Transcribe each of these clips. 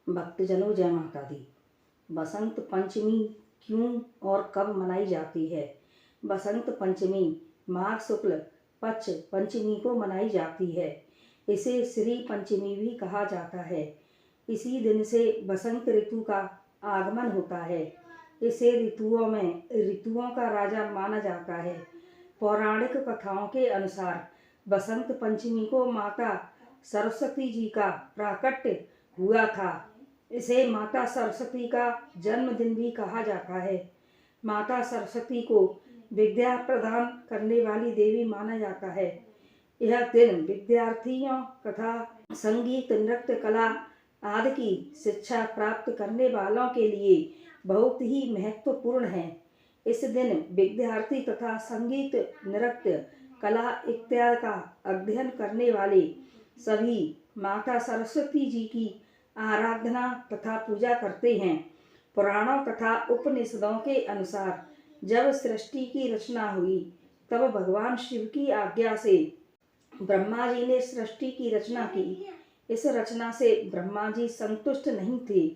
भक्तजनों जय माता दी। बसंत पंचमी क्यों और कब मनाई जाती है? बसंत पंचमी माघ शुक्ल पक्ष पंचमी को मनाई जाती है। इसे श्री पंचमी भी कहा जाता है। इसी दिन से बसंत ऋतु का आगमन होता है। इसे ऋतुओं का राजा माना जाता है। पौराणिक कथाओं के अनुसार बसंत पंचमी को माता सरस्वती जी का प्राकट्य हुआ था। इसे माता सरस्वती का जन्मदिन भी कहा जाता है। माता सरस्वती को विद्या प्रदान करने वाली देवी माना जाता है। यह दिन विद्यार्थियों तथा संगीत, नृत्य, कला आदि की शिक्षा प्राप्त करने वालों के लिए बहुत ही महत्वपूर्ण है। इस दिन विद्यार्थी तथा संगीत, नृत्य, कला इत्यादि का अध्ययन करने वाले सभी माता सरस्वती जी की आराधना तथा पूजा करते हैं। पुराणों तथा उपनिषदों के अनुसार जब सृष्टि की रचना हुई तब भगवान शिव की आज्ञा से ब्रह्मा जी ने सृष्टि की रचना की। इस रचना से ब्रह्मा जी संतुष्ट नहीं थे।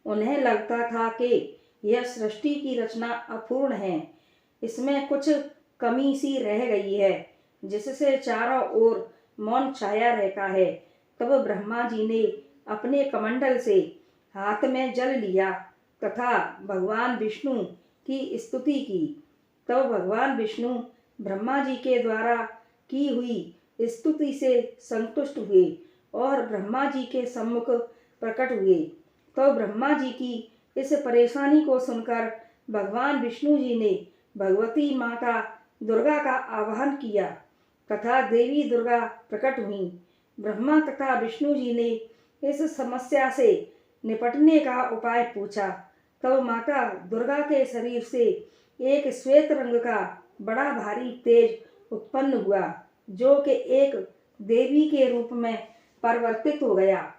उन्हें लगता था कि यह सृष्टि की रचना अपूर्ण है, इसमें कुछ कमी सी रह गई है, जिससे चारों ओर मौन छाया रहता है। तब ब्रह्मा जी ने अपने कमंडल से हाथ में जल लिया तथा भगवान विष्णु की स्तुति की। तब भगवान विष्णु ब्रह्मा जी के द्वारा की हुई स्तुति से संतुष्ट हुए और ब्रह्मा जी के सम्मुख प्रकट हुए। तो ब्रह्मा जी की इस परेशानी को सुनकर भगवान विष्णु जी ने भगवती माता दुर्गा का आवाहन किया तथा देवी दुर्गा प्रकट हुई। ब्रह्मा तथा विष्णु जी ने इस समस्या से निपटने का उपाय पूछा। तब माता दुर्गा के शरीर से एक श्वेत रंग का बड़ा भारी तेज उत्पन्न हुआ, जो कि एक देवी के रूप में परिवर्तित हो गया।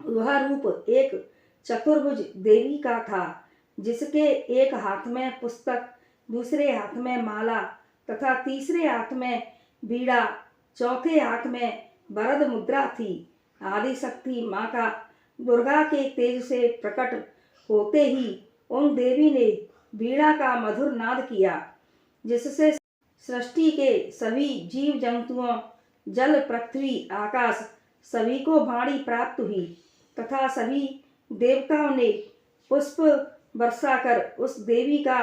वह रूप एक चतुर्भुज देवी का था, जिसके एक हाथ में पुस्तक, दूसरे हाथ में माला तथा तीसरे हाथ में बीड़ा, चौथे हाथ में वरद मुद्रा थी। आदि शक्ति माता दुर्गा के तेज से प्रकट होते ही उन देवी ने बीड़ा का मधुर नाद किया, जिससे सृष्टि के सभी जीव जंतुओं, जल, पृथ्वी, आकाश सभी को वाणी प्राप्त हुई तथा सभी देवताओं ने पुष्प बरसाकर उस देवी का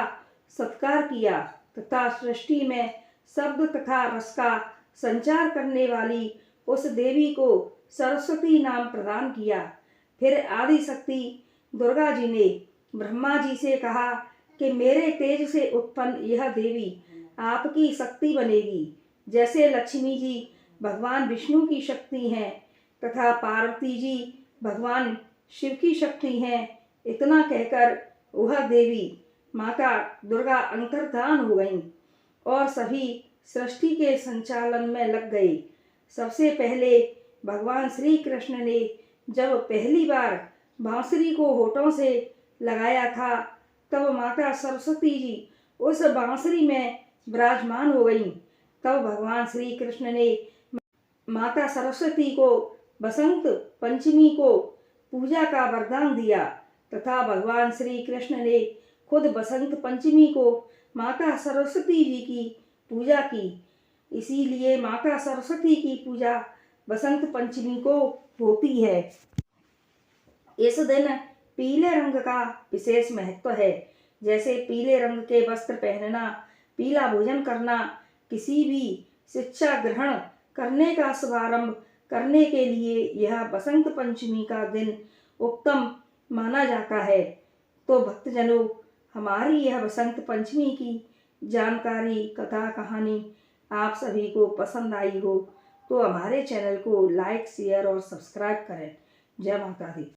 सत्कार किया तथा सृष्टि में शब्द तथा रस का संचार करने वाली उस देवी को सरस्वती नाम प्रदान किया। फिर आदि शक्ति दुर्गा जी ने ब्रह्मा जी से कहा कि मेरे तेज से उत्पन्न यह देवी आपकी शक्ति बनेगी। जैसे लक्ष्मी जी भगवान विष्णु की शक्ति हैं तथा पार्वती जी भगवान शिव की शक्ति हैं। इतना कहकर वह देवी माता दुर्गा अंतर्धान हो गईं और सभी सृष्टि के संचालन में लग गए। सबसे पहले भगवान श्री कृष्ण ने जब पहली बार बांसुरी को होठों से लगाया था, तब माता सरस्वती जी उस बांसुरी में विराजमान हो गईं। तब भगवान श्री कृष्ण ने माता सरस्वती को बसंत पंचमी को पूजा का वरदान दिया तथा भगवान श्री कृष्ण ने खुद बसंत पंचमी को माता सरस्वती जी की पूजा की। इसीलिए माता सरस्वती की पूजा बसंत पंचमी को होती है। इस दिन पीले रंग का विशेष महत्व है। जैसे पीले रंग के वस्त्र पहनना, पीला भोजन करना, किसी भी शिक्षा ग्रहण करने का शुभारंभ करने के लिए यह बसंत पंचमी का दिन उत्तम माना जाता है। तो भक्तजनों, हमारी यह बसंत पंचमी की जानकारी, कथा, कहानी आप सभी को पसंद आई हो तो हमारे चैनल को लाइक, शेयर और सब्सक्राइब करें। जय माता दी।